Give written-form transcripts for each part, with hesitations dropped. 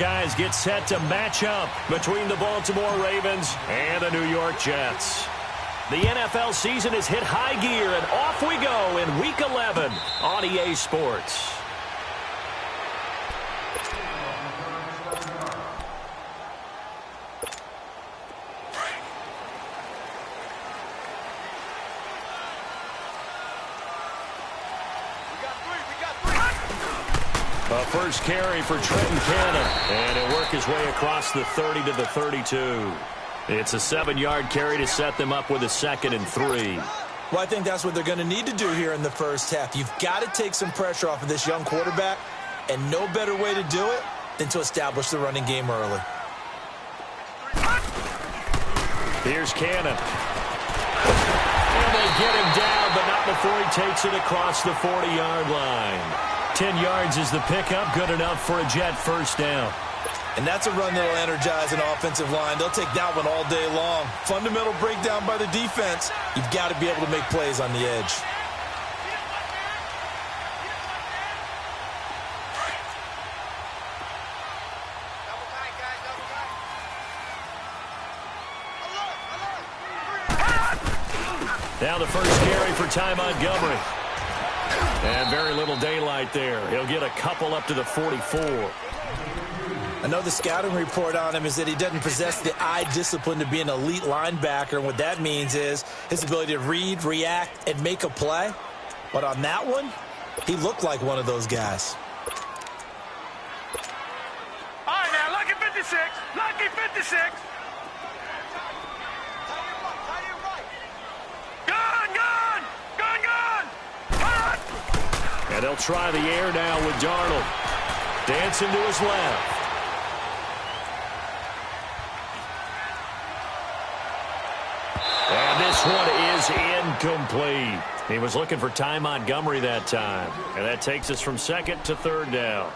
guys get set to match up between the Baltimore Ravens and the New York Jets. The NFL season has hit high gear, and off we go in Week 11 on EA Sports. A first carry for Trenton Cannon, and he'll work his way across the 30 to the 32. It's a 7-yard carry to set them up with a 2nd and 3. Well, I think that's what they're going to need to do here in the first half. You've got to take some pressure off of this young quarterback, and no better way to do it than to establish the running game early. Here's Cannon. And they get him down, but not before he takes it across the 40-yard line. 10 yards is the pickup, good enough for a Jet first down. And that's a run that will energize an offensive line. They'll take that one all day long. Fundamental breakdown by the defense. You've got to be able to make plays on the edge. Now the first carry for Ty Montgomery. And very little daylight there. He'll get a couple up to the 44. I know the scouting report on him is that he doesn't possess the eye discipline to be an elite linebacker. And what that means is his ability to read, react, and make a play. But on that one, he looked like one of those guys. All right, now, lucky 56. Lucky 56. And they'll try the air now with Darnold. Dancing to his left. And this one is incomplete. He was looking for Ty Montgomery that time. And that takes us from 2nd to 3rd down.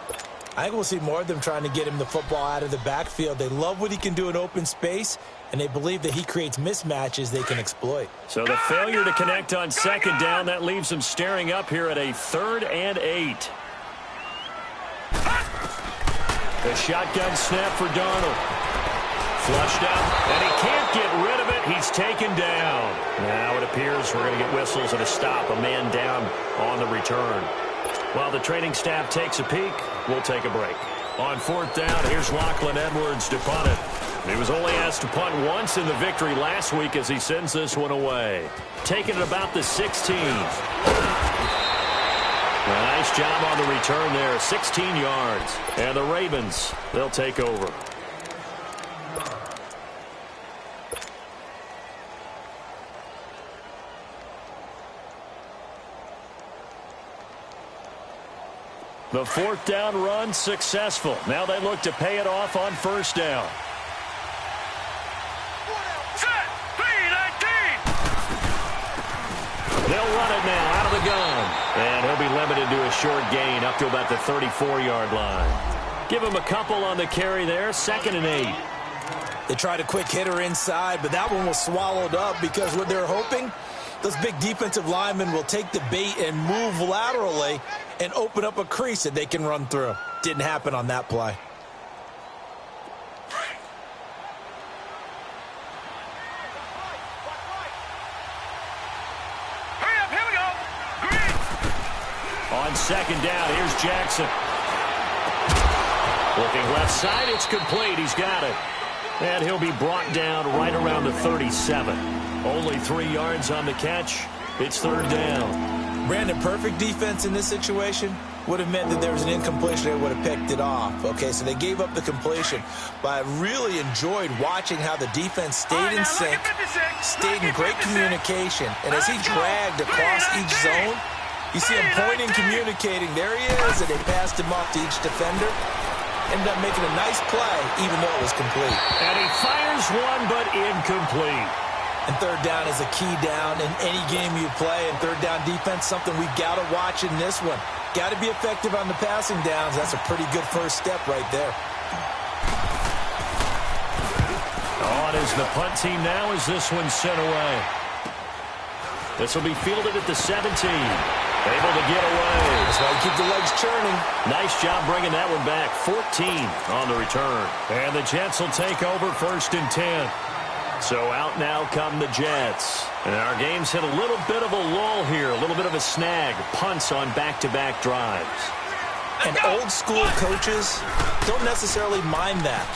I think we'll see more of them trying to get him the football out of the backfield. They love what he can do in open space, and they believe that he creates mismatches they can exploit. So the failure to connect on 2nd down, that leaves them staring up here at a 3rd and 8. The shotgun snap for Darnold. Flushed out, and he can't get rid of it. He's taken down. Now it appears we're going to get whistles and a stop. A man down on the return. While the training staff takes a peek, we'll take a break. On 4th down, here's Lachlan Edwards to punt it. He was only asked to punt once in the victory last week as he sends this one away. Taking it about the 16. Nice job on the return there, 16 yards. And the Ravens, they'll take over. The 4th down run successful. Now they look to pay it off on 1st down. Set, 3-19. They'll run it now out of the gun. And he'll be limited to a short gain up to about the 34-yard line. Give him a couple on the carry there, 2nd and 8. They tried a quick hitter inside, but that one was swallowed up because what they're hoping, those big defensive linemen will take the bait and move laterally and open up a crease that they can run through. Didn't happen on that play. Hurry up, here we go. Green. On 2nd down, here's Jackson. Looking left side, it's complete. He's got it. And he'll be brought down right around the 37. Only 3 yards on the catch. It's 3rd down. Brandon, perfect defense in this situation would have meant that there was an incompletion. They would have picked it off. Okay, so they gave up the completion. But I really enjoyed watching how the defense stayed in sync, stayed in great communication. And as he dragged across each zone, you see him pointing, communicating. There he is, and they passed him off to each defender. Ended up making a nice play, even though it was complete. And he fires one, but incomplete. And 3rd down is a key down in any game you play. And 3rd down defense, something we've got to watch in this one. Got to be effective on the passing downs. That's a pretty good first step right there. On is the punt team now as this one's sent away. This will be fielded at the 17. Able to get away. That's why you keep the legs churning. Nice job bringing that one back. 14 on the return. And the Jets will take over 1st and 10. So out now come the Jets. And our game's hit a little bit of a lull here, a little bit of a snag. Punts on back-to-back drives. And old-school coaches don't necessarily mind that.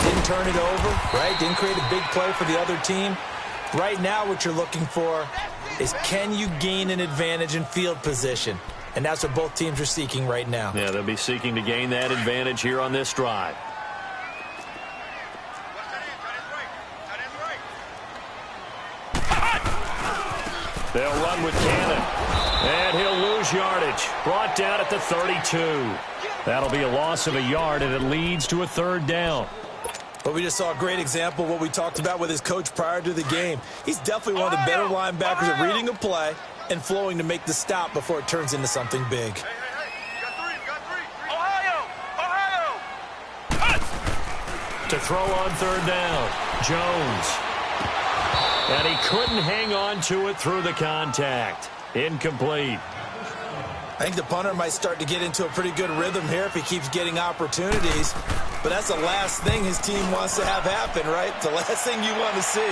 Didn't turn it over, right? Didn't create a big play for the other team. Right now what you're looking for is, can you gain an advantage in field position? And that's what both teams are seeking right now. Yeah, they'll be seeking to gain that advantage here on this drive. They'll run with Cannon. And he'll lose yardage. Brought down at the 32. That'll be a loss of a yard, and it leads to a 3rd down. But we just saw a great example of what we talked about with his coach prior to the game. He's definitely one of the better linebackers at reading a play and flowing to make the stop before it turns into something big. Hey, you got three. Ohio! To throw on 3rd down. Jones. And he couldn't hang on to it through the contact. Incomplete. I think the punter might start to get into a pretty good rhythm here if he keeps getting opportunities. But that's the last thing his team wants to have happen, right? The last thing you want to see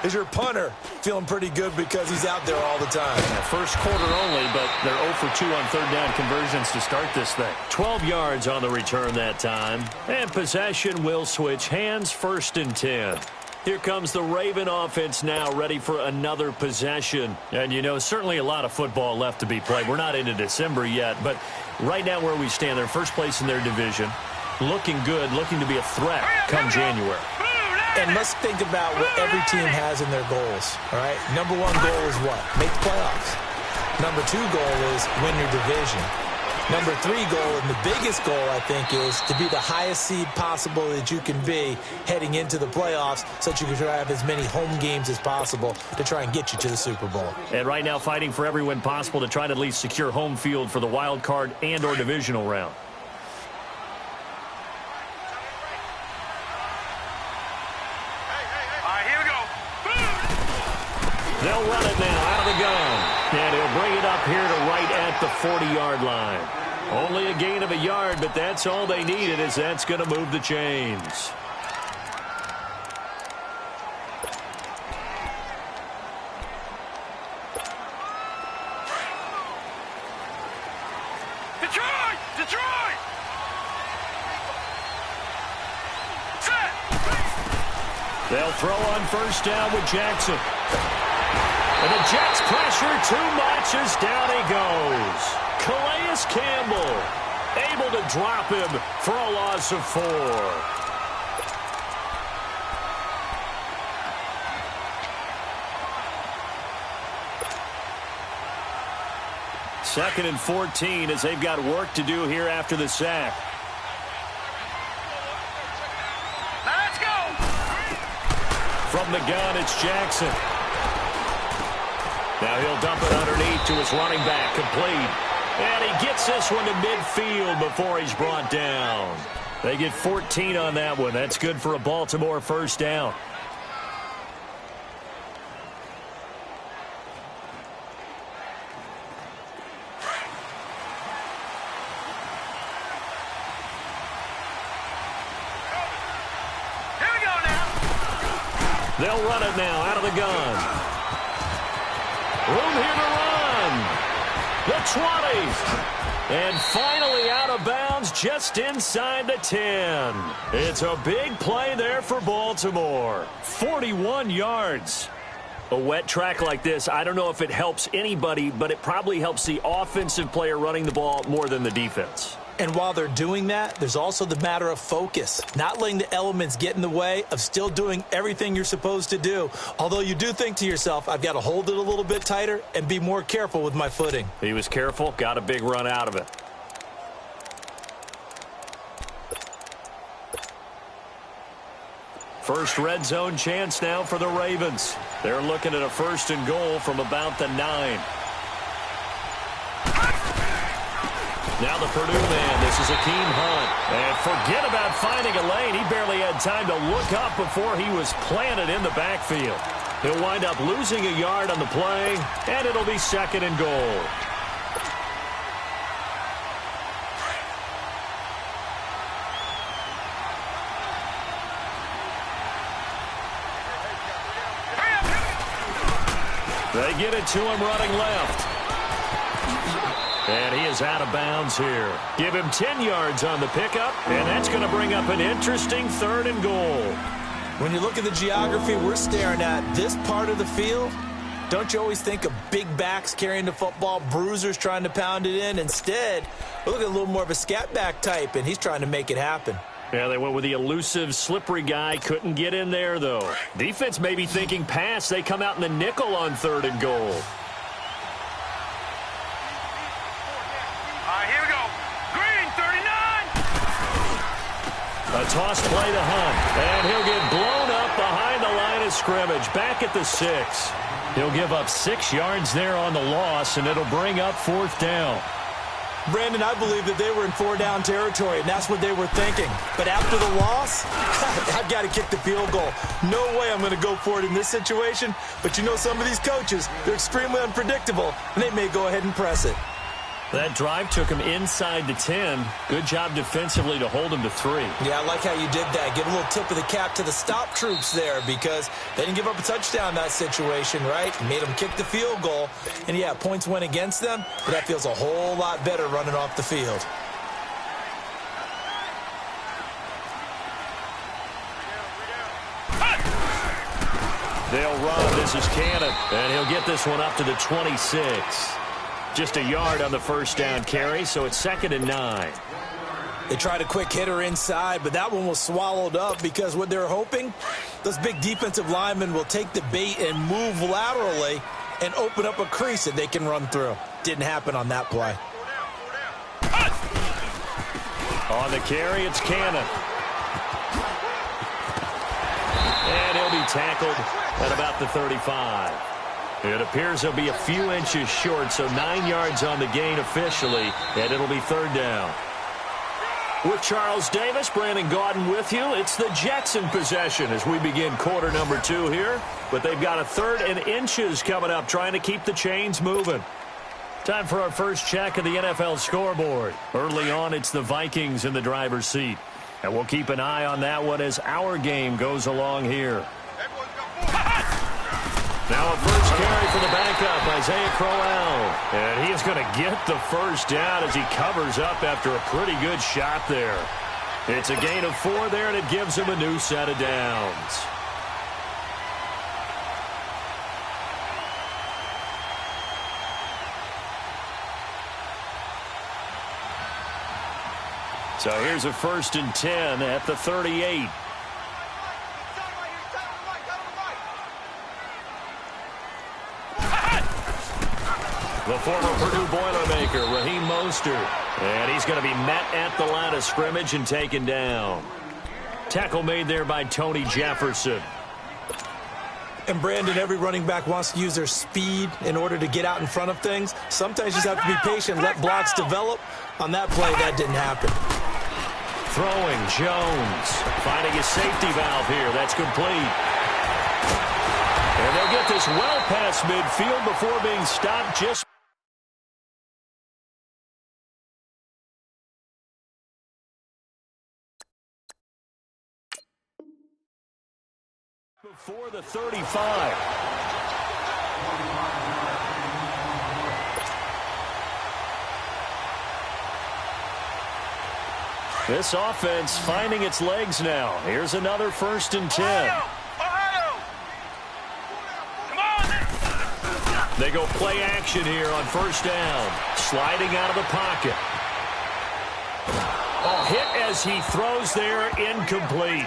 is your punter feeling pretty good because he's out there all the time. Yeah, first quarter only, but they're 0 for 2 on 3rd down conversions to start this thing. 12 yards on the return that time. And possession will switch hands, 1st and 10. Here comes the Raven offense now, ready for another possession. And, you know, certainly a lot of football left to be played. We're not into December yet, but right now where we stand, they're first place in their division. Looking good, looking to be a threat come January. And let's think about what every team has in their goals, all right? Number 1 goal is what? Make the playoffs. Number 2 goal is win your division. Number 3 goal, and the biggest goal, I think, is to be the highest seed possible that you can be heading into the playoffs so that you can try to have as many home games as possible to try and get you to the Super Bowl. And right now fighting for every win possible to try to at least secure home field for the wild card and or divisional round. All right, here we go. They'll run it now out of the gun. And he'll bring it up here to right at the 40-yard line. Only a gain of a yard, but that's all they needed, as that's going to move the chains. Detroit! Set! They'll throw on 1st down with Jackson. And the Jets pressure too much as down he goes. Calais Campbell able to drop him for a loss of 4. 2nd and 14 as they've got work to do here after the sack. Let's go! From the gun, it's Jackson. Now he'll dump it underneath to his running back, complete. And he gets this one to midfield before he's brought down. They get 14 on that one. That's good for a Baltimore 1st down. Here we go now. They'll run it now out of the gun. Room here to run. The 20. And finally out of bounds just inside the 10. It's a big play there for Baltimore. 41 yards. A wet track like this, I don't know if it helps anybody, but it probably helps the offensive player running the ball more than the defense. And while they're doing that, there's also the matter of focus. Not letting the elements get in the way of still doing everything you're supposed to do. Although you do think to yourself, I've got to hold it a little bit tighter and be more careful with my footing. He was careful, got a big run out of it. First red zone chance now for the Ravens. They're looking at a 1st and goal from about the 9. Now the Purdue man, this is Akeem Hunt. And forget about finding a lane. He barely had time to look up before he was planted in the backfield. He'll wind up losing a yard on the play, and it'll be 2nd and goal. They get it to him running left. And he is out of bounds here. Give him 10 yards on the pickup, and that's going to bring up an interesting 3rd and goal. When you look at the geography we're staring at, this part of the field, don't you always think of big backs carrying the football, bruisers trying to pound it in? Instead, we're looking at a little more of a scat back type, and he's trying to make it happen. Yeah, they went with the elusive, slippery guy. Couldn't get in there, though. Defense may be thinking pass. They come out in the nickel on 3rd and goal. All right, here we go. Green, 39. A toss play to Hunt, and he'll get blown up behind the line of scrimmage, back at the 6. He'll give up 6 yards there on the loss, and it'll bring up 4th down. Brandon, I believe that they were in 4-down territory, and that's what they were thinking. But after the loss, I've got to kick the field goal. No way I'm going to go for it in this situation. But you know, some of these coaches, they're extremely unpredictable, and they may go ahead and press it. That drive took him inside the 10. Good job defensively to hold him to 3. Yeah, I like how you did that. Give a little tip of the cap to the stop troops there, because they didn't give up a touchdown in that situation, right? Made them kick the field goal. And, yeah, points went against them, but that feels a whole lot better running off the field. They'll run. This is Cannon, and he'll get this one up to the 26. Just a yard on the 1st down carry, so it's 2nd and 9. They tried a quick hitter inside, but that one was swallowed up because what they're hoping, those big defensive linemen will take the bait and move laterally and open up a crease that they can run through. Didn't happen on that play. On the carry, it's Cannon. And he'll be tackled at about the 35. It appears he'll be a few inches short, so 9 yards on the gain officially, and it'll be 3rd down. With Charles Davis, Brandon Gaudin with you. It's the Jets in possession as we begin quarter number 2 here. But they've got a 3rd and inches coming up, trying to keep the chains moving. Time for our first check of the NFL scoreboard. Early on, it's the Vikings in the driver's seat. And we'll keep an eye on that one as our game goes along here. Now a first carry for the backup, Isaiah Crowell. And he is going to get the 1st down as he covers up after a pretty good shot there. It's a gain of 4 there, and it gives him a new set of downs. So here's a 1st and 10 at the 38. The former Purdue Boilermaker, Raheem Mostert. And he's going to be met at the line of scrimmage and taken down. Tackle made there by Tony Jefferson. And, Brandon, every running back wants to use their speed in order to get out in front of things. Sometimes you just have to be patient, let blocks develop. On that play, that didn't happen. Throwing, Jones. Finding his safety valve here. That's complete. And they'll get this well past midfield before being stopped just before the 35. This offense finding its legs now. Here's another 1st and 10. They go play action here on 1st down. Sliding out of the pocket. Hit as he throws there, incomplete.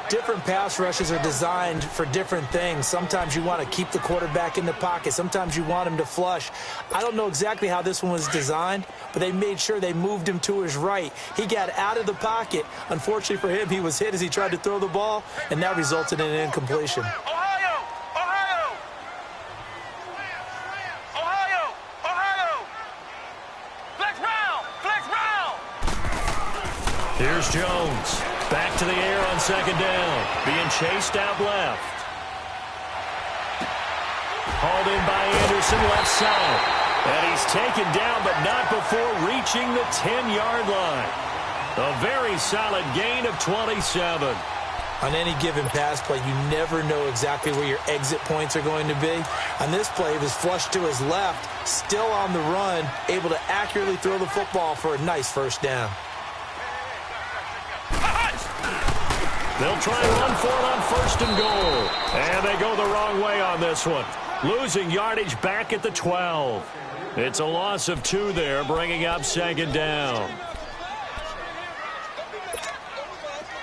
Different pass rushes are designed for different things. Sometimes you want to keep the quarterback in the pocket. Sometimes you want him to flush. I don't know exactly how this one was designed, but they made sure they moved him to his right. He got out of the pocket. Unfortunately for him, he was hit as he tried to throw the ball, and that resulted in an incompletion. Here's Jones. Back to the air on 2nd down. Being chased out left. Hauled in by Anderson left side. And he's taken down, but not before reaching the 10-yard line. A very solid gain of 27. On any given pass play, you never know exactly where your exit points are going to be. On this play, he was flushed to his left, still on the run, able to accurately throw the football for a nice first down. They'll try and run for it on first and goal. And they go the wrong way on this one. Losing yardage back at the 12. It's a loss of 2 there, bringing up second down.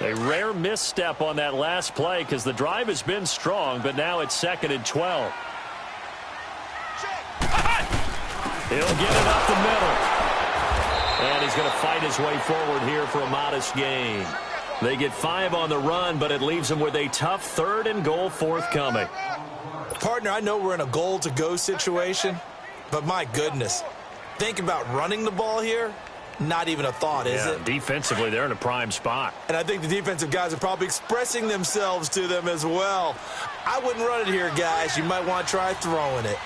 A rare misstep on that last play because the drive has been strong, but now it's 2nd and 12. He'll get it up the middle. And he's going to fight his way forward here for a modest gain. They get 5 on the run, but it leaves them with a tough 3rd and goal forthcoming. Partner, I know we're in a goal-to-go situation, but my goodness, think about running the ball here. Not even a thought, is it? Defensively, they're in a prime spot. And I think the defensive guys are probably expressing themselves to them as well. I wouldn't run it here, guys. You might want to try throwing it.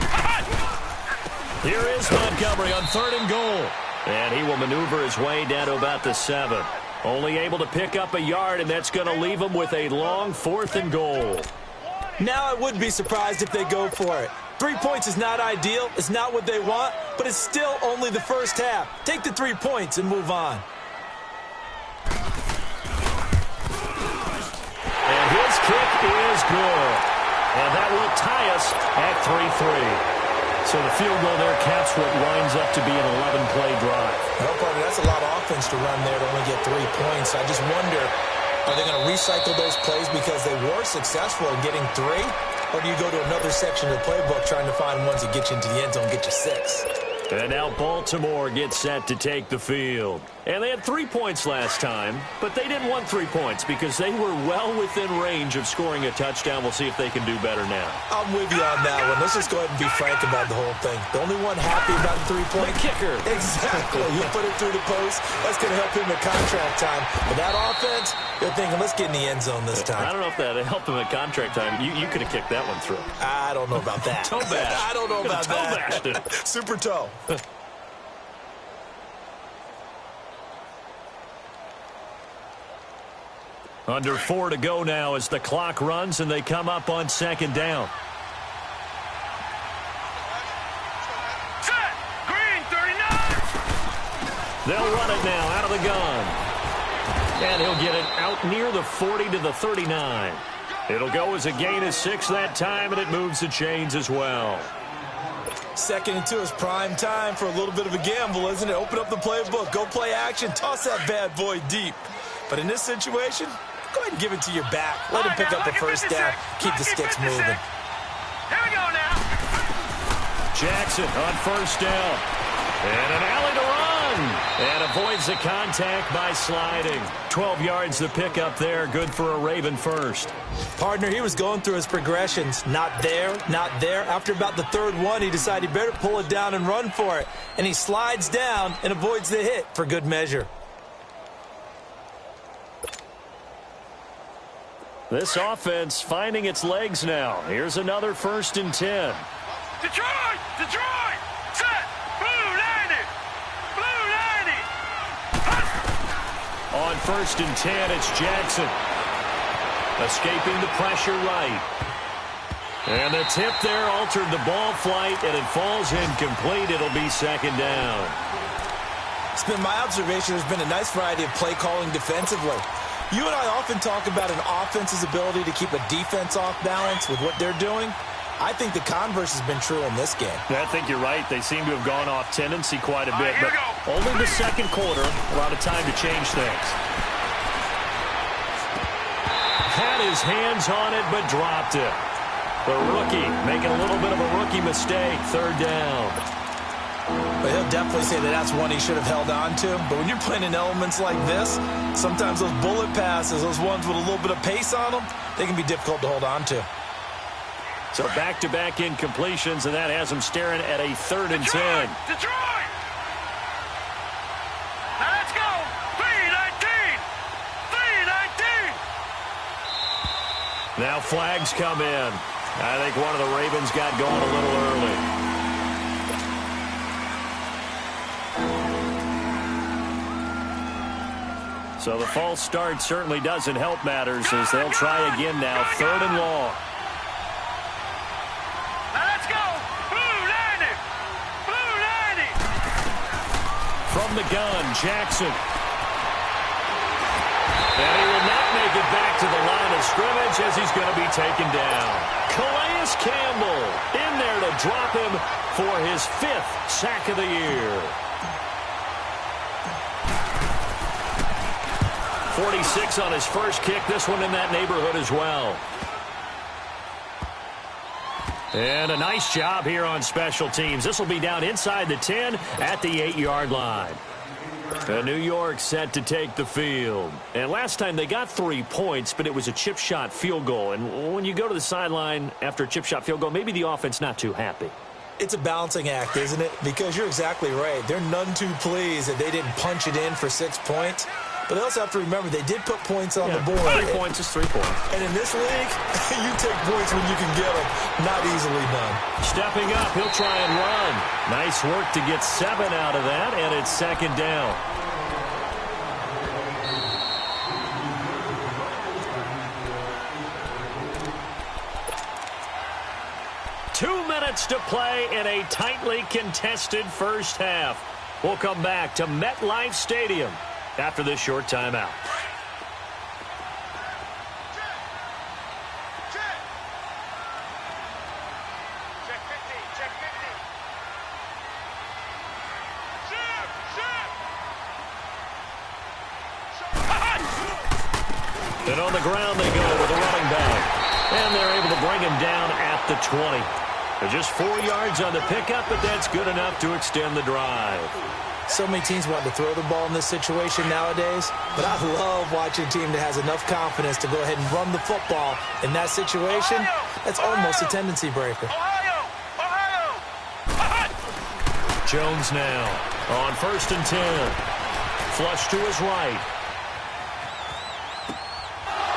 Here is Montgomery on 3rd and goal. And he will maneuver his way down to about the 7. Only able to pick up a yard, and that's going to leave him with a long 4th and goal. Now I would be surprised if they go for it. 3 points is not ideal. It's not what they want, but it's still only the first half. Take the 3 points and move on. And his kick is good. And that will tie us at 3-3. So the field goal there caps what winds up to be an 11-play drive. Well, partner, that's a lot of offense to run there to only get 3 points. I just wonder, are they going to recycle those plays because they were successful in getting 3? Or do you go to another section of the playbook trying to find ones that get you into the end zone and get you 6? And now Baltimore gets set to take the field. And they had 3 points last time, but they didn't want 3 points because they were well within range of scoring a touchdown. We'll see if they can do better now. I'm with you on that one. Let's just go ahead and be frank about the whole thing. The only one happy about the 3-point kicker. Exactly. He'll put it through the post. That's going to help him at contract time. But that offense, they're thinking, let's get in the end zone this time. I don't know if that helped him at contract time. You could have kicked that one through. I don't know about that. Toe bash. I don't know about that. Toe bashed it. Super toe. Under 4 to go now as the clock runs and they come up on 2nd down. Set! Green, 39! They'll run it now out of the gun. And he'll get it out near the 40 to the 39. It'll go as a gain of 6 that time, and it moves the chains as well. 2nd and 2 is prime time for a little bit of a gamble, isn't it? Open up the playbook, go play action, toss that bad boy deep. But in this situation, go ahead and give it to your back. Let him pick up the first down. Keep the sticks moving. Here we go now. Jackson on first down. And an alley to run. And avoids the contact by sliding. 12 yards the pickup there. Good for a Raven first. Partner, he was going through his progressions. Not there, not there. After about the 3rd one, he decided he better pull it down and run for it. And he slides down and avoids the hit for good measure. This offense finding its legs now. Here's another 1st and 10. Detroit! Detroit! Set! Blue 90! Blue 90! On 1st and 10, it's Jackson. Escaping the pressure right. And the tip there altered the ball flight, and it falls incomplete. It'll be 2nd down. It's been my observation there's been a nice variety of play calling defensively. You and I often talk about an offense's ability to keep a defense off balance with what they're doing. I think the converse has been true in this game. I think you're right. They seem to have gone off tendency quite a bit, but only the 2nd quarter, a lot of time to change things. Had his hands on it, but dropped it. The rookie making a little bit of a rookie mistake, 3rd down. But he'll definitely say that that's one he should have held on to. But when you're playing in elements like this, sometimes those bullet passes, those ones with a little bit of pace on them, they can be difficult to hold on to. So back-to-back incompletions, and that has him staring at a 3rd and 10. Detroit! Now let's go! 3-19! 3-19! Now flags come in. I think one of the Ravens got going a little early. So the false start certainly doesn't help matters as they'll try again now, 3rd and long. Now let's go. Blue line it. Blue line it. From the gun, Jackson. And he will not make it back to the line of scrimmage as he's going to be taken down. Calais Campbell in there to drop him for his 5th sack of the year. 46 on his first kick. This one in that neighborhood as well. And a nice job here on special teams. This will be down inside the 10 at the 8-yard line. New York set to take the field. And last time they got 3 points, but it was a chip shot field goal. And when you go to the sideline after a chip shot field goal, maybe the offense not too happy. It's a balancing act, isn't it? Because you're exactly right. They're none too pleased that they didn't punch it in for 6 points. But they also have to remember they did put points on the board. 3 points is 3 points. And in this league, you take points when you can get them. Not easily done. Stepping up, he'll try and run. Nice work to get 7 out of that, and it's 2nd down. Two minutes to play in a tightly contested first half. We'll come back to MetLife Stadium after this short timeout. Check 50. Check 50. And on the ground they go with a running back. And they're able to bring him down at the 20. They're just 4 yards on the pickup, but that's good enough to extend the drive. So many teams want to throw the ball in this situation nowadays, but I love watching a team that has enough confidence to go ahead and run the football in that situation. That's almost a tendency breaker. Jones now on 1st and 10. Flush to his right.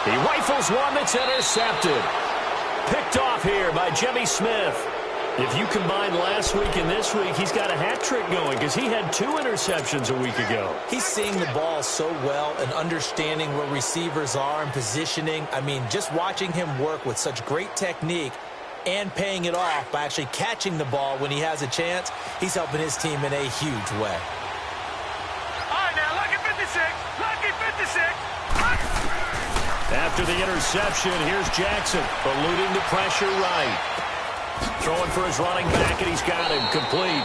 He rifles one that's intercepted. Picked off here by Jimmy Smith. If you combine last week and this week, he's got a hat trick going because he had 2 interceptions a week ago. He's seeing the ball so well and understanding where receivers are and positioning. I mean, just watching him work with such great technique and paying it off by actually catching the ball when he has a chance, he's helping his team in a huge way. All right, now, lucky 56. Lucky 56. After the interception, here's Jackson, eluding the pressure right. Throwing for his running back, and he's got him complete.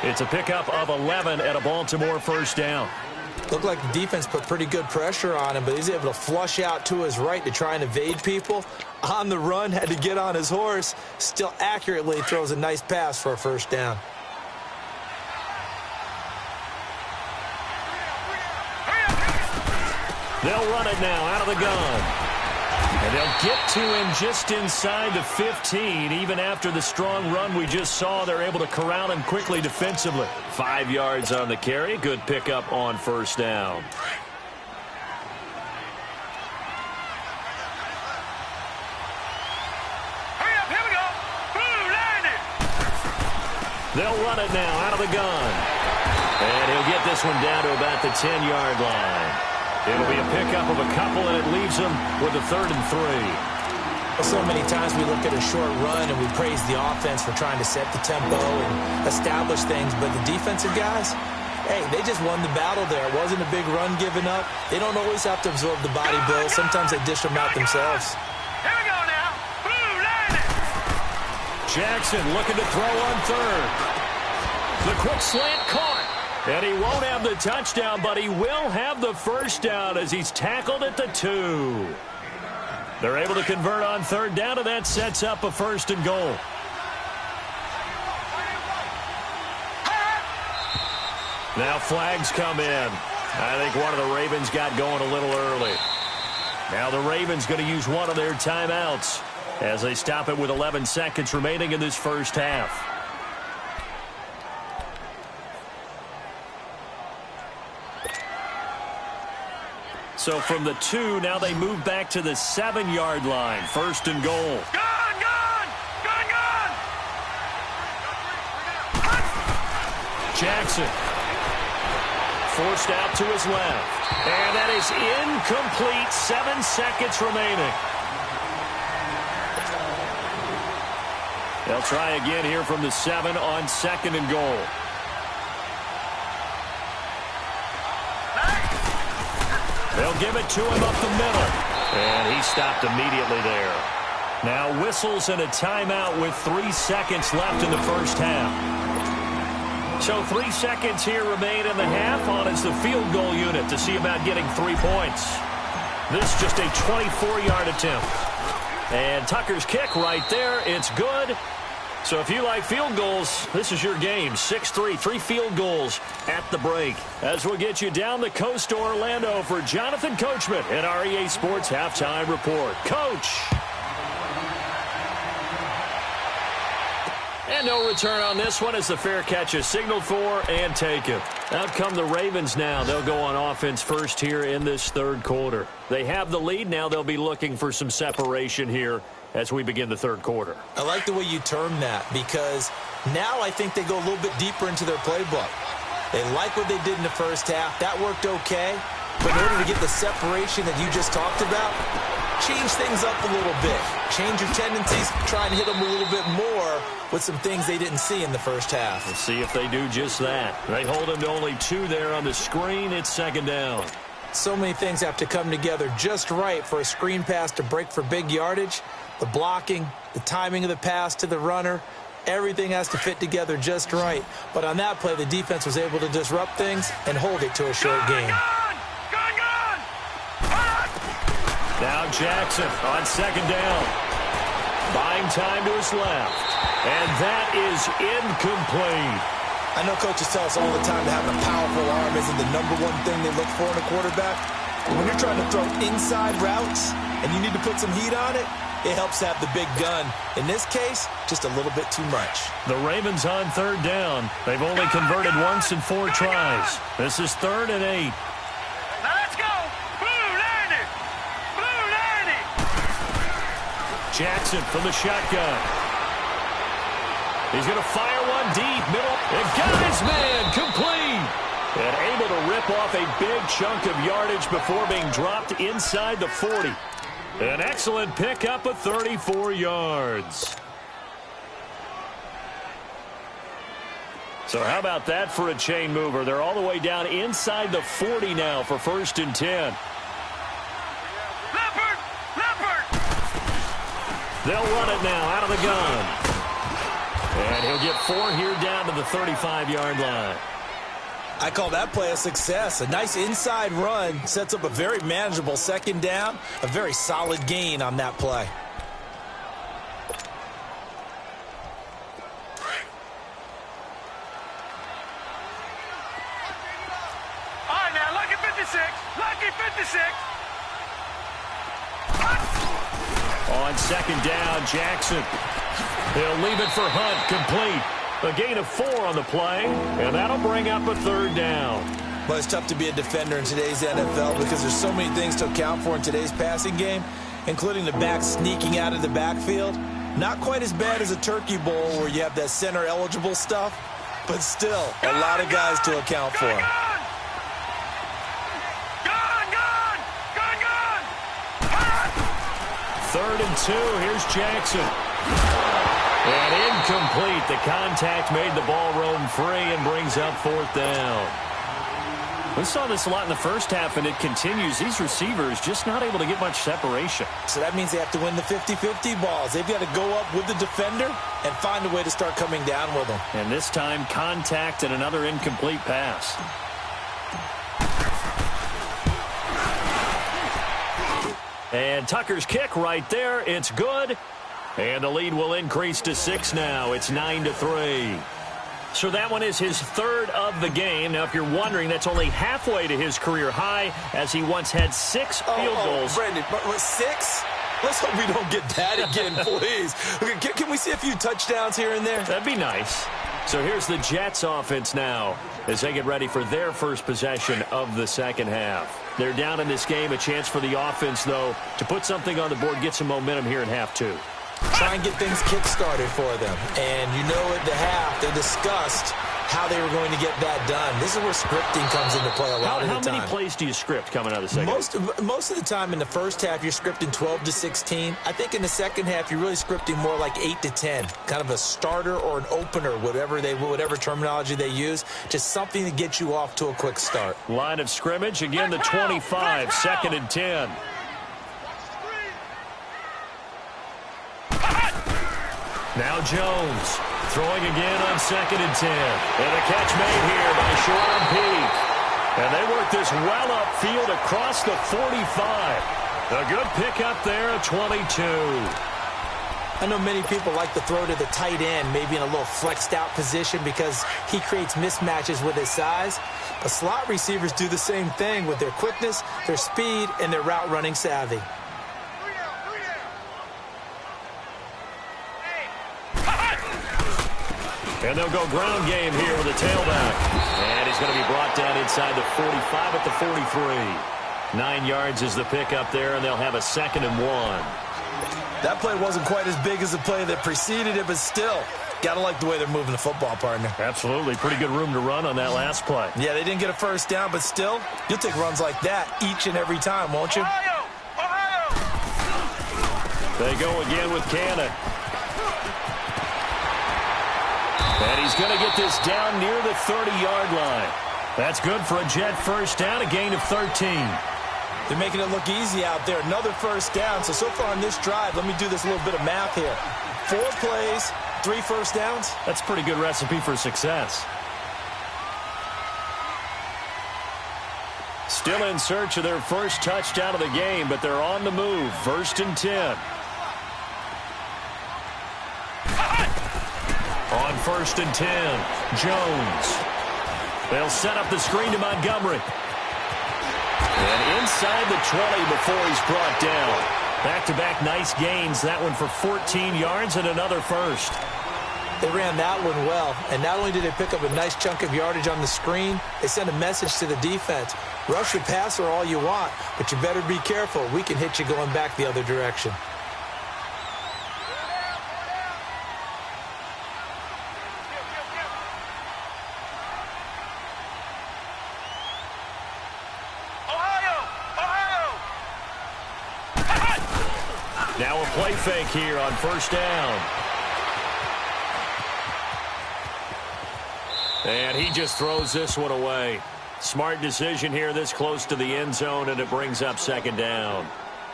It's a pickup of 11 at a Baltimore 1st down. Looked like the defense put pretty good pressure on him, but he's able to flush out to his right to try and evade people. On the run, had to get on his horse. Still accurately throws a nice pass for a 1st down. They'll run it now out of the gun. And they'll get to him just inside the 15. Even after the strong run we just saw, they're able to corral him quickly defensively. 5 yards on the carry. Good pickup on 1st down. Hurry up, here we go. Blue line it. They'll run it now out of the gun. And he'll get this one down to about the 10-yard line. It'll be a pickup of a couple, and it leaves them with a 3rd and 3. So many times we look at a short run and we praise the offense for trying to set the tempo and establish things, but the defensive guys, hey, they just won the battle there. It wasn't a big run given up. They don't always have to absorb the body blows. Sometimes they dish them out themselves. Here we go now. Blue line it. Jackson looking to throw on 3rd. The quick slant caught. And he won't have the touchdown, but he will have the 1st down as he's tackled at the 2. They're able to convert on 3rd down, and that sets up a 1st and goal. Now flags come in. I think one of the Ravens got going a little early. Now the Ravens going to use one of their timeouts as they stop it with 11 seconds remaining in this first half. So from the 2, now they move back to the 7-yard line. 1st and goal. Gone, gone, gone, gone. Jackson forced out to his left. And that is incomplete. 7 seconds remaining. They'll try again here from the 7 on 2nd and goal. They'll give it to him up the middle. And he stopped immediately there. Now whistles and a timeout with 3 seconds left in the first half. So 3 seconds here remain in the half on as the field goal unit to see about getting 3 points. This just a 24-yard attempt. And Tucker's kick right there. It's good. So if you like field goals, this is your game. 6-3, 3 field goals at the break. As we'll get you down the coast to Orlando for Jonathan Coachman at REA Sports Halftime Report. Coach. And no return on this one as the fair catch is signaled for and taken. Out come the Ravens now. They'll go on offense first here in this third quarter. They have the lead. Now they'll be looking for some separation here as we begin the third quarter. I like the way you term that because now I think they go a little bit deeper into their playbook. They like what they did in the first half. That worked okay. But in order to get the separation that you just talked about, change things up a little bit. Change your tendencies, try and hit them a little bit more with some things they didn't see in the first half. We'll see if they do just that. They hold him to only 2 there on the screen. It's 2nd down. So many things have to come together just right for a screen pass to break for big yardage. The blocking, the timing of the pass to the runner, everything has to fit together just right. But on that play, the defense was able to disrupt things and hold it to a short game. Now Jackson on 2nd down. Buying time to his left. And that is incomplete. I know coaches tell us all the time that having a powerful arm isn't the #1 thing they look for in a quarterback. But when you're trying to throw inside routes and you need to put some heat on it, it helps have the big gun. In this case, just a little bit too much. The Ravens on 3rd down. They've only converted once in 4 tries. This is 3rd and 8. Let's go! Blue 90! Blue 90! Jackson from the shotgun. He's going to fire one deep, middle. And got his man complete. And able to rip off a big chunk of yardage before being dropped inside the 40. An excellent pickup of 34 yards. So how about that for a chain mover? They're all the way down inside the 40 now for 1st and 10. Leopard! Leopard! They'll run it now out of the gun. And he'll get 4 here down to the 35-yard line. I call that play a success. A nice inside run sets up a very manageable 2nd down. A very solid gain on that play. All right, now, lucky 56. Lucky 56. On 2nd down, Jackson. He'll leave it for Hunt, complete. A gain of 4 on the play, and that'll bring up a 3rd down. Well, it's tough to be a defender in today's NFL because there's so many things to account for in today's passing game, including the back sneaking out of the backfield. Not quite as bad as a turkey bowl where you have that center-eligible stuff, but still a lot of guys to account for. Gun! Gun! Gun! Gun! Gun! 3rd and 2, here's Jackson. And incomplete. The contact made the ball roam free and brings up 4th down. We saw this a lot in the first half, and it continues. These receivers just not able to get much separation. So that means they have to win the 50-50 balls. They've got to go up with the defender and find a way to start coming down with them. And this time, contact and another incomplete pass. And Tucker's kick right there. It's good. And the lead will increase to 6 now. It's 9-3. So that one is his 3rd of the game. Now, if you're wondering, that's only halfway to his career high, as he once had 6 field goals. Brandon, but 6? Let's hope we don't get that again, please. Okay, can we see a few touchdowns here and there? That'd be nice. So here's the Jets offense now as they get ready for their first possession of the 2nd half. They're down in this game. A chance for the offense, though, to put something on the board, get some momentum here in half 2. Try and get things kick-started for them. And you know at the half, they discussed how they were going to get that done. This is where scripting comes into play a lot of the time. How many plays do you script coming out of the second? Most of the time in the first half, you're scripting 12 to 16. I think in the second half, you're really scripting more like 8 to 10, kind of a starter or an opener, whatever terminology they use, just something to get you off to a quick start. Line of scrimmage, again the 25, 2nd and 10. Now Jones throwing again on 2nd and 10. And a catch made here by Sharon Peak. And they work this well upfield across the 45. A good pickup there at 22. I know many people like to throw to the tight end, maybe in a little flexed out position because he creates mismatches with his size. But slot receivers do the same thing with their quickness, their speed, and their route running savvy. And they'll go ground game here with a tailback. And he's going to be brought down inside the 45 at the 43. 9 yards is the pickup there, and they'll have a 2nd and 1. That play wasn't quite as big as the play that preceded it, but still, got to like the way they're moving the football, partner. Absolutely. Pretty good room to run on that last play. Yeah, they didn't get a first down, but still, you'll take runs like that each and every time, won't you? Ohio! Ohio! They go again with Cannon. And he's going to get this down near the 30-yard line. That's good for a Jet first down, a gain of 13. They're making it look easy out there. Another first down. So far on this drive, let me do this little bit of math here. 4 plays, 3 first downs. That's a pretty good recipe for success. Still in search of their first touchdown of the game, but they're on the move. 1st and 10. On 1st and 10, Jones. They'll set up the screen to Montgomery. And inside the 20 before he's brought down. Back-to-back nice gains. That one for 14 yards and another first. They ran that one well. And not only did they pick up a nice chunk of yardage on the screen, they sent a message to the defense. Rush the passer all you want, but you better be careful. We can hit you going back the other direction. Now a play fake here on 1st down. And he just throws this one away. Smart decision here this close to the end zone, and it brings up 2nd down.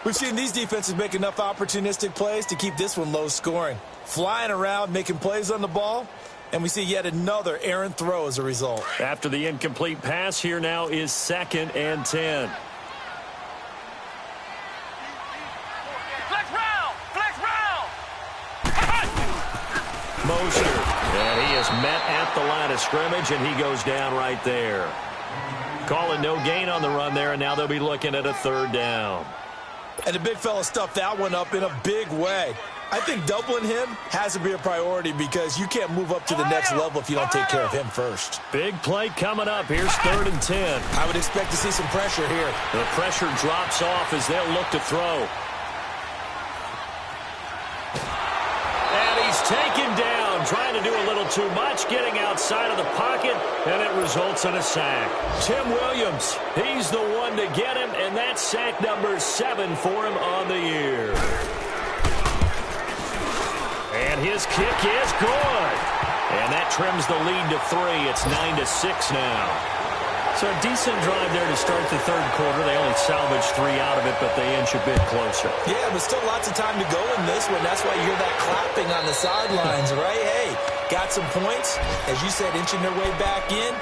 We've seen these defenses make enough opportunistic plays to keep this one low scoring. Flying around, making plays on the ball, and we see yet another errant throw as a result. After the incomplete pass, here now is 2nd and 10. Moser, and he is met at the line of scrimmage, and he goes down right there. Calling no gain on the run there, and now they'll be looking at a 3rd down. And the big fella stuffed that one up in a big way. I think doubling him has to be a priority because you can't move up to the next level if you don't take care of him first. Big play coming up. Here's 3rd and 10. I would expect to see some pressure here. The pressure drops off as they'll look to throw. Taken down, trying to do a little too much, getting outside of the pocket, and it results in a sack. Tim Williams, he's the one to get him, and that's sack number 7 for him on the year. And his kick is good. And that trims the lead to 3. It's 9-6 now. So a decent drive there to start the 3rd quarter. They only salvaged 3 out of it, but they inch a bit closer. Yeah, but still lots of time to go in this one. That's why you hear that clapping on the sidelines, right? Hey, got some points. As you said, inching their way back in.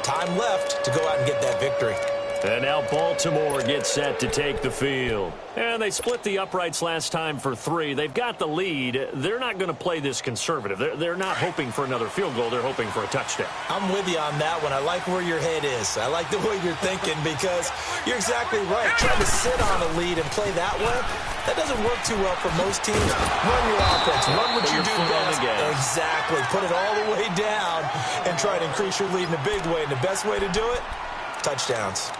Time left to go out and get that victory. And now Baltimore gets set to take the field. And they split the uprights last time for 3. They've got the lead. They're not going to play this conservative. They're not hoping for another field goal. They're hoping for a touchdown. I'm with you on that one. I like where your head is. I like the way you're thinking because you're exactly right. Trying to sit on a lead and play that way, that doesn't work too well for most teams. Run your offense. Run what you do best. Exactly. Put it all the way down and try to increase your lead in a big way. And the best way to do it, touchdowns.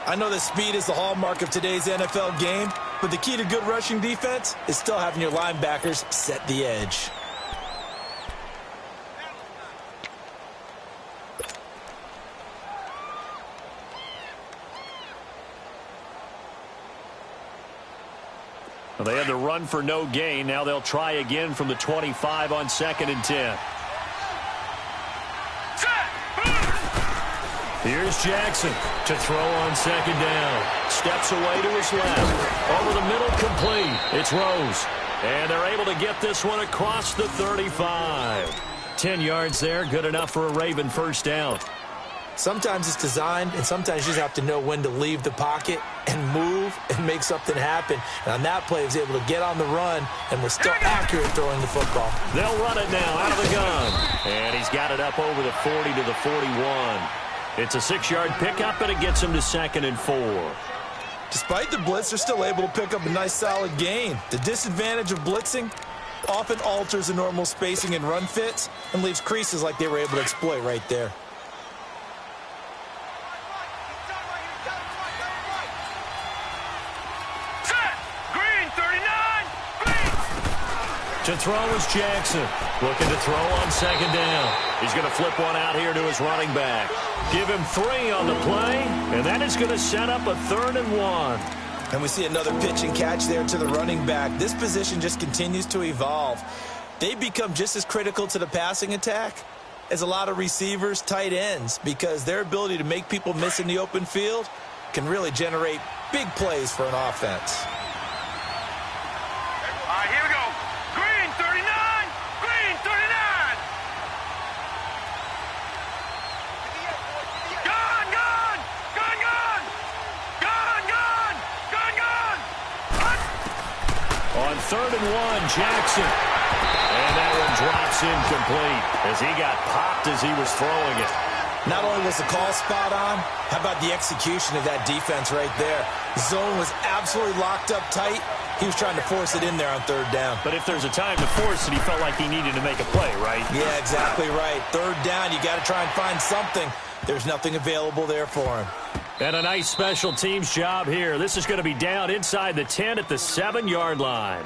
I know that speed is the hallmark of today's NFL game, but the key to good rushing defense is still having your linebackers set the edge. Well, they had the run for no gain. Now they'll try again from the 25 on 2nd and 10. Here's Jackson to throw on 2nd down. Steps away to his left. Over the middle, complete. It's Rose. And they're able to get this one across the 35. 10 yards there, good enough for a Raven first down. Sometimes it's designed, and sometimes you just have to know when to leave the pocket and move and make something happen. And on that play, he was able to get on the run and was still accurate throwing the football. They'll run it now out of the gun. And he's got it up over the 40 to the 41. It's a 6-yard pickup, and it gets him to 2nd and 4. Despite the blitz, they're still able to pick up a nice, solid gain. The disadvantage of blitzing often alters the normal spacing and run fits and leaves creases like they were able to exploit right there. To throw is Jackson. Looking to throw on 2nd down. He's going to flip one out here to his running back. Give him 3 on the play, and that is going to set up a 3rd and 1. And we see another pitch and catch there to the running back. This position just continues to evolve. They become just as critical to the passing attack as a lot of receivers, tight ends, because their ability to make people miss in the open field can really generate big plays for an offense. All right, here we go. Green 39. Green 39. Gone, gone. Gone, gone. Gone, gone. Gone, gone. On 3rd and 1, Jackson. And that one drops incomplete as he got popped as he was throwing it. Not only was the call spot on, how about the execution of that defense right there? The zone was absolutely locked up tight. He was trying to force it in there on 3rd down. But if there's a time to force it, he felt like he needed to make a play, right? Yeah, exactly right. 3rd down, you got to try and find something. There's nothing available there for him. And a nice special teams job here. This is going to be down inside the 10 at the 7-yard line.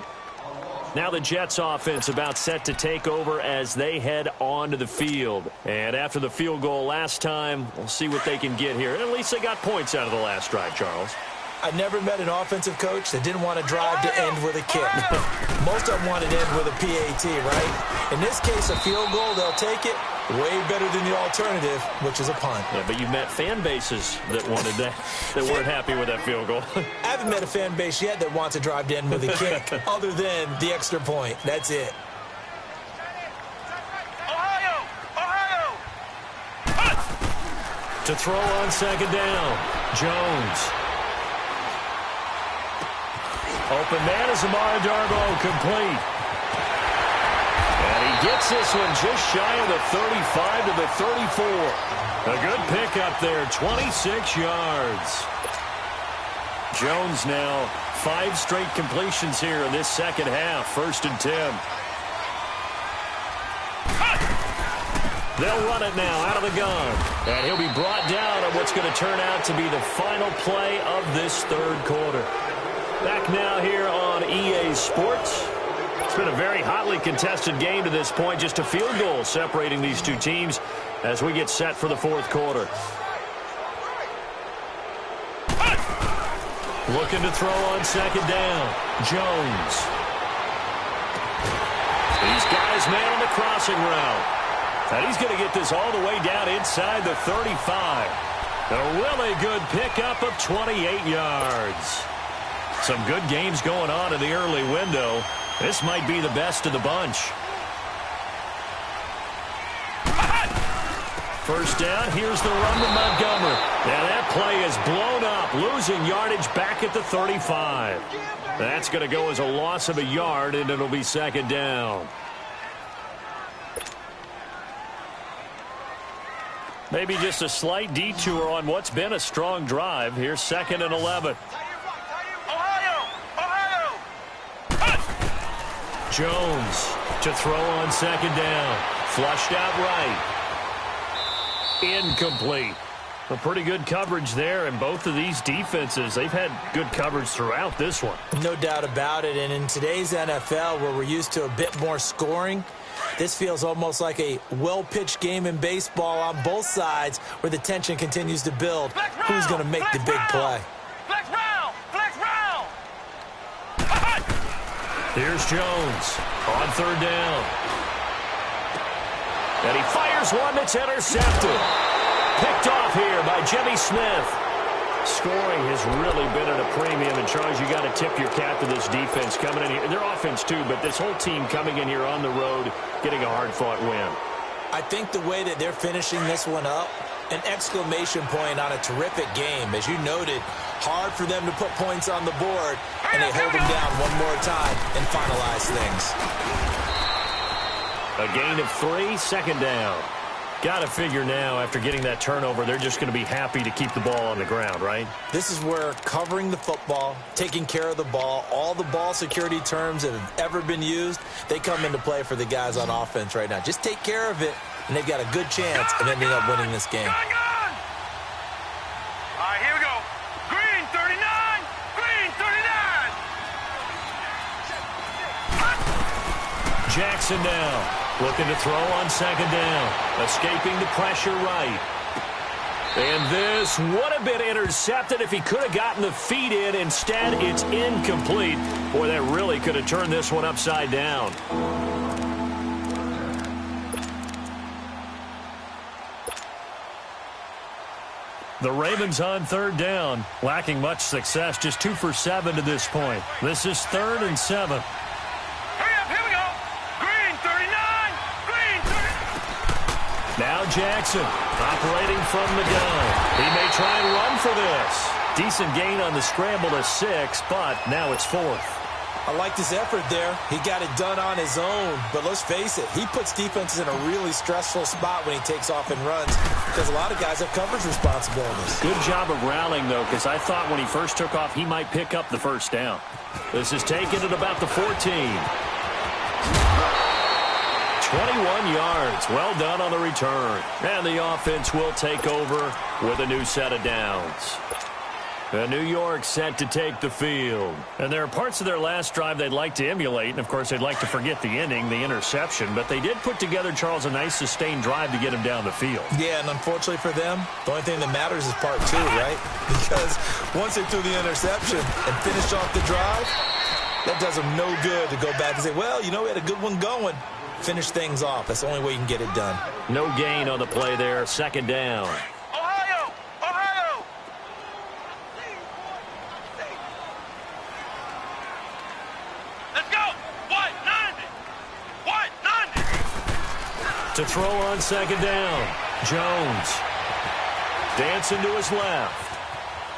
Now the Jets offense about set to take over as they head onto the field. And after the field goal last time, we'll see what they can get here. And at least they got points out of the last drive, Charles. I never met an offensive coach that didn't want to drive to end with a kick. Most of them want to end with a PAT, right? In this case, a field goal, they'll take it. Way better than the alternative, which is a punt. Yeah, but you've met fan bases that wanted that weren't happy with that field goal. I haven't met a fan base yet that wants to drive to end with a kick, other than the extra point. That's it. Ohio! Ohio! To throw on 2nd down, Jones. Open man is Amara Darbo, complete. And he gets this one just shy of the 35 to the 34. A good pickup there, 26 yards. Jones now 5 straight completions here in this second half, 1st and 10. They'll run it now out of the gun. And he'll be brought down on what's going to turn out to be the final play of this 3rd quarter. Back now here on EA Sports. It's been a very hotly contested game to this point. Just a field goal separating these two teams as we get set for the 4th quarter. Looking to throw on 2nd down. Jones. These guys man on the crossing route. And he's going to get this all the way down inside the 35. A really good pickup of 28 yards. Some good games going on in the early window. This might be the best of the bunch. First down, here's the run to Montgomery. Now that play is blown up, losing yardage back at the 35. That's going to go as a loss of a yard, and it'll be 2nd down. Maybe just a slight detour on what's been a strong drive. Here's 2nd and 11. Jones to throw on 2nd down. Flushed out right. Incomplete. A pretty good coverage there, and both of these defenses, they've had good coverage throughout this one. No doubt about it, and in today's NFL, where we're used to a bit more scoring, this feels almost like a well-pitched game in baseball on both sides where the tension continues to build. Who's going to make the big play? Flex round! Flex round! Here's Jones on third down. And he fires one that's intercepted. Picked off here by Jimmy Smith. Scoring has really been at a premium. And, Charles, you got to tip your cap to this defense coming in here. Their offense, too, but this whole team coming in here on the road, getting a hard-fought win. I think the way that they're finishing this one up, an exclamation point on a terrific game. As you noted, hard for them to put points on the board, and they hold them down one more time and finalize things. A gain of 3, second down. Got to figure now, after getting that turnover, they're just going to be happy to keep the ball on the ground, right? This is where covering the football, taking care of the ball, all the ball security terms that have ever been used, they come into play for the guys on offense right now. Just take care of it, and they've got a good chance of ending up winning this game. All right, here we go. Green 39. Green 39. Jackson now. Looking to throw on second down. Escaping the pressure right. And this would have been intercepted if he could have gotten the feet in. Instead, it's incomplete. Boy, that really could have turned this one upside down. The Ravens on third down, lacking much success, just 2 for 7 to this point. This is 3rd and 7. Now Jackson, operating from the gun. He may try and run for this. Decent gain on the scramble to 6, but now it's 4th. I liked his effort there. He got it done on his own. But let's face it, he puts defenses in a really stressful spot when he takes off and runs because a lot of guys have coverage responsibilities. Good job of rallying, though, because I thought when he first took off, he might pick up the first down. This is taken at about the 14. 21 yards. Well done on the return. And the offense will take over with a new set of downs. New York set to take the field. And there are parts of their last drive they'd like to emulate. And, of course, they'd like to forget the ending, the interception. But they did put together, Charles, a nice sustained drive to get him down the field. Yeah, and unfortunately for them, the only thing that matters is part 2, right? Because once they threw the interception and finished off the drive, that does them no good to go back and say, well, you know, we had a good one going. Finish things off. That's the only way you can get it done. No gain on the play there. Second down. Ohio! Ohio! Let's go! What? 90! What? 90! To throw on second down. Jones. Dancing to his left.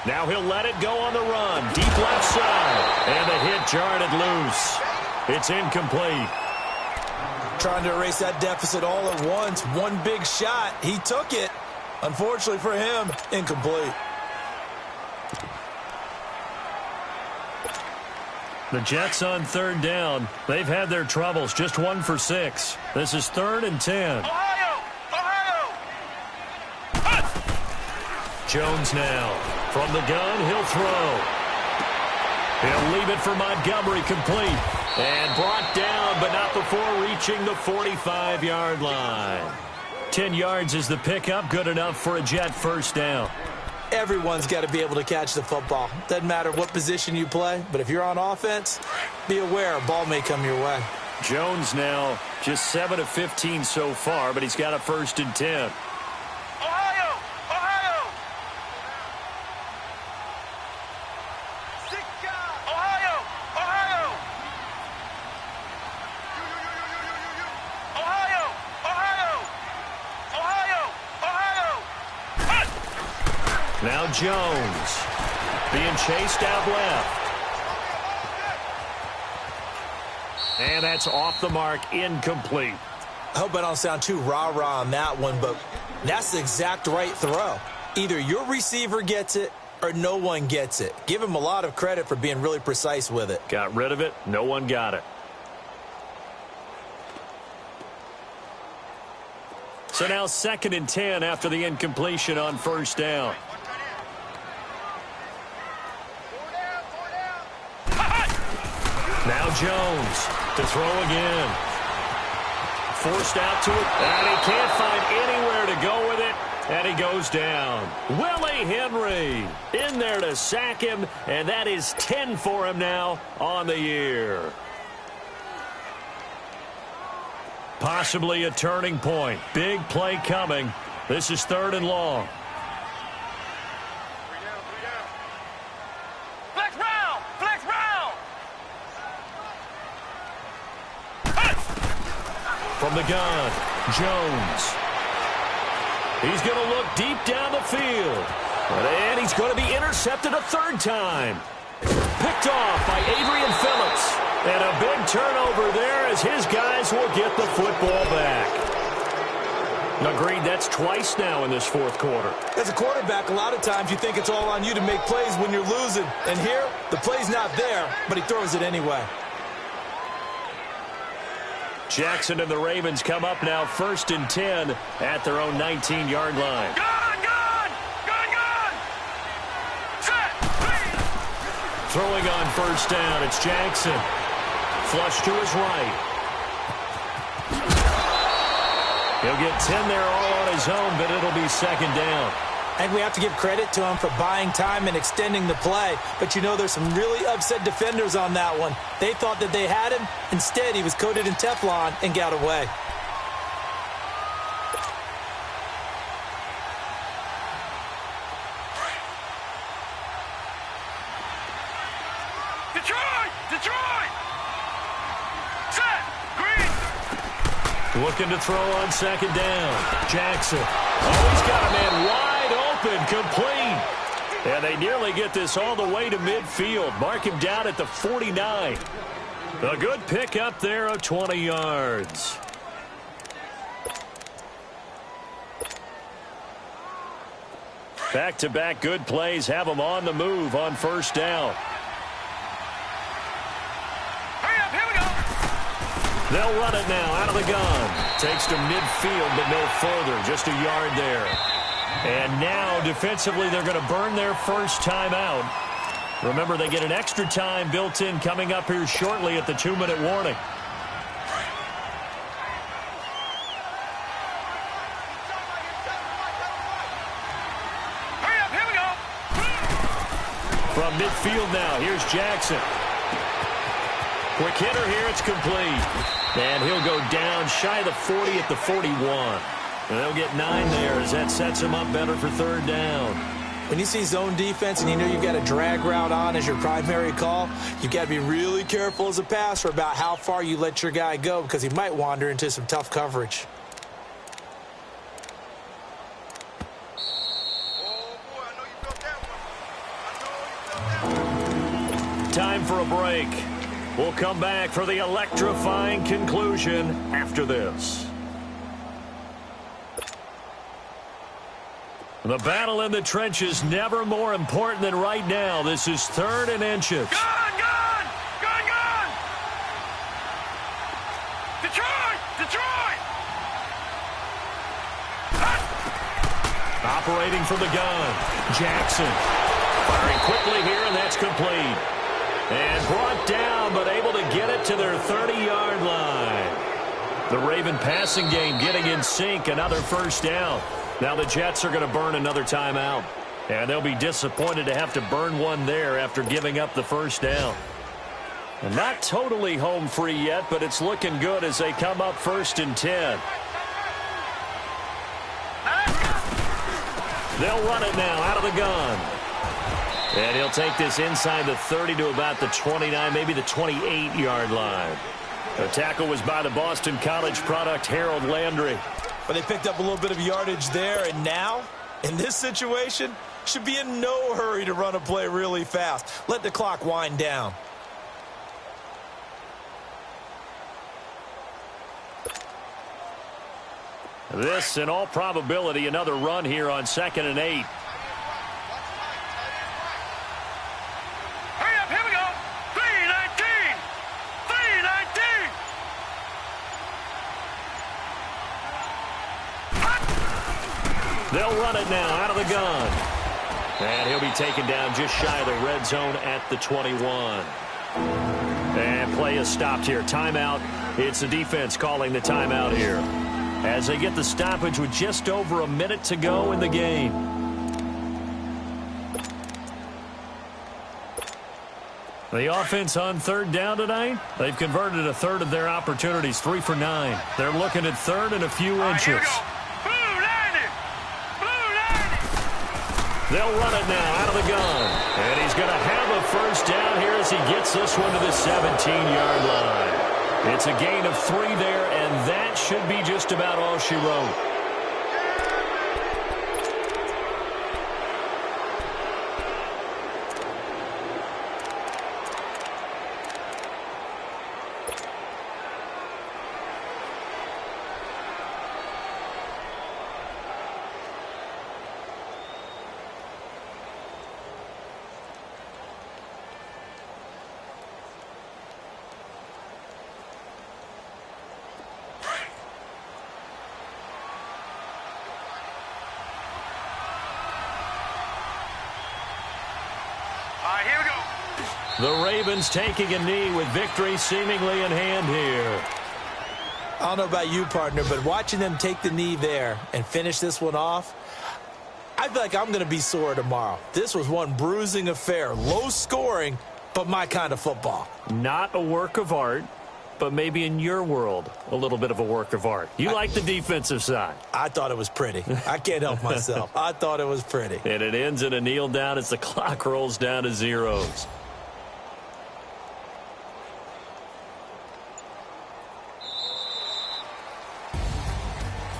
Now he'll let it go on the run. Deep left side. And the hit jarred it loose. It's incomplete. Trying to erase that deficit all at once. One big shot. He took it. Unfortunately for him, incomplete. The Jets on third down. They've had their troubles. Just 1 for 6. This is 3rd and 10. Ohio! Ohio! Jones now. From the gun, he'll throw. He'll leave it for Montgomery, complete. And brought down, but not before reaching the 45-yard line. 10 yards is the pickup, good enough for a Jet first down. Everyone's got to be able to catch the football. Doesn't matter what position you play, but if you're on offense, be aware a ball may come your way. Jones now just 7 of 15 so far, but he's got a 1st and 10. Ohio! Ohio! Ohio! Ohio! Ohio! Ohio! Ohio! Ohio! Now Jones being chased out left. And that's off the mark, incomplete. I hope I don't sound too rah-rah on that one, but that's the exact right throw. Either your receiver gets it or no one gets it. Give him a lot of credit for being really precise with it. Got rid of it. No one got it. So now 2nd and 10 after the incompletion on first down. Now Jones to throw again. Forced out to it, and he can't find anywhere to go with it, and he goes down. Willie Henry in there to sack him, and that is 10 for him now on the year. Possibly a turning point. Big play coming. This is 3rd and long. Flex round! Flex round! From the gun, Jones. He's going to look deep down the field. And he's going to be intercepted a 3rd time. Picked off by Adrian Phillips. And a big turnover there as his guys will get the football back. Agreed, that's twice now in this 4th quarter. As a quarterback, a lot of times you think it's all on you to make plays when you're losing. And here, the play's not there, but he throws it anyway. Jackson and the Ravens come up now 1st and 10 at their own 19-yard line. Gun! Gun! Gun! Gun! Set! Throwing on 1st down, it's Jackson. Flush to his right. He'll get 10 there all on his own, but it'll be 2nd down. I think we have to give credit to him for buying time and extending the play. But, you know, there's some really upset defenders on that one. They thought that they had him. Instead, he was coated in Teflon and got away. Detroit! Detroit! Set! Green! Looking to throw on 2nd down. Jackson. Oh, he's got a man wide open, complete. And they nearly get this all the way to midfield. Mark him down at the 49. A good pickup there of 20 yards. Back-to-back good plays have them on the move on 1st down. Hurry up, here we go! They'll run it now out of the gun. Takes to midfield, but no further. Just a yard there. And now, defensively, they're going to burn their first timeout. Remember, they get an extra time built in coming up here shortly at the 2-minute warning. Hurry up, here we go! From midfield now, here's Jackson. Quick hitter here, it's complete. And he'll go down shy of the 40 at the 41. And they'll get 9 there as that sets him up better for 3rd down. When you see zone defense and you know you've got a drag route on as your primary call, you've got to be really careful as a passer about how far you let your guy go because he might wander into some tough coverage. Time for a break. We'll come back for the electrifying conclusion after this. The battle in the trenches never more important than right now. This is 3rd and inches. Gun! Gun! Gun! Gun! Detroit! Detroit! Operating from the gun. Jackson. Firing quickly here, and that's complete. And brought down, but able to get it to their 30-yard line. The Raven passing game getting in sync. Another 1st down. Now the Jets are going to burn another timeout. And they'll be disappointed to have to burn one there after giving up the 1st down. And not totally home free yet, but it's looking good as they come up 1st and 10. They'll run it now out of the gun. And he'll take this inside the 30 to about the 29, maybe the 28-yard line. The tackle was by the Boston College product, Harold Landry. But they picked up a little bit of yardage there, and now, in this situation, should be in no hurry to run a play really fast. Let the clock wind down. This, in all probability, another run here on 2nd and 8. Hurry up, here we go! 319! 319! They'll run it now out of the gun. And he'll be taken down just shy of the red zone at the 21. And play is stopped here. Timeout. It's the defense calling the timeout here, as they get the stoppage with just over a minute to go in the game. The offense on third down tonight, they've converted a third of their opportunities, 3 for 9. They're looking at third and a few inches. They'll run it now out of the gun. And he's going to have a first down here as he gets this one to the 17-yard line. It's a gain of 3 there, and that should be just about all she wrote. Here we go. The Ravens taking a knee with victory seemingly in hand here. I don't know about you, partner, but watching them take the knee there and finish this one off, I feel like I'm going to be sore tomorrow. This was one bruising affair. Low scoring, but my kind of football. Not a work of art, but maybe in your world, a little bit of a work of art. You like the defensive side. I thought it was pretty. I can't help myself. I thought it was pretty. And it ends in a kneel down as the clock rolls down to zeros.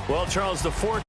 Well, Charles, the 4